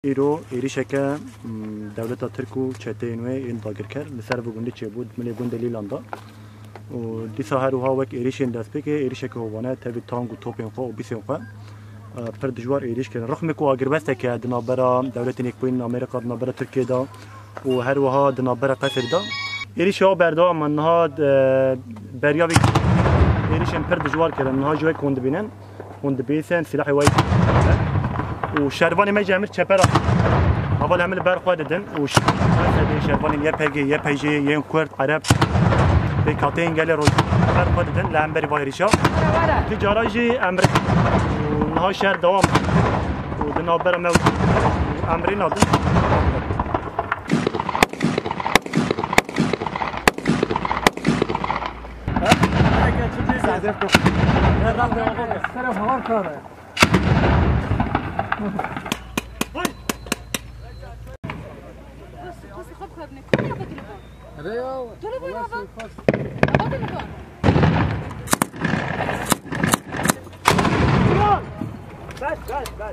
ایرو ایریشکه دولت ترکو چتینوی این داگر کرد لسر بگوندی چه بود ملی گوند لیلاندا و دیسا هر وها وک ایریشین دست بکه ایریشکه هوانه تبی تانگ و توپین خو و بیسین خو پر دجوار ایریش کردن رغم کو اگر بس که دنابرا دولت نیکوین آمریکا دنابرا ترکیه دا و هر وها دنابرا قصر دا ایریش ها بردا منها بریاوی ایریشین پر دجوار کردن منها جوی کند بینن کند بیسن سلاح وای و شربانی ما جامر چپرا اول عمل برخوا دادن و شربانی یه پگی یه پیجی یه کرد عرب به کاتین گله رو برخوا دادن لامبری وایریشا تجاراجی امریکا و نها شهر دوام و دنابرا موجود امرین آدم بس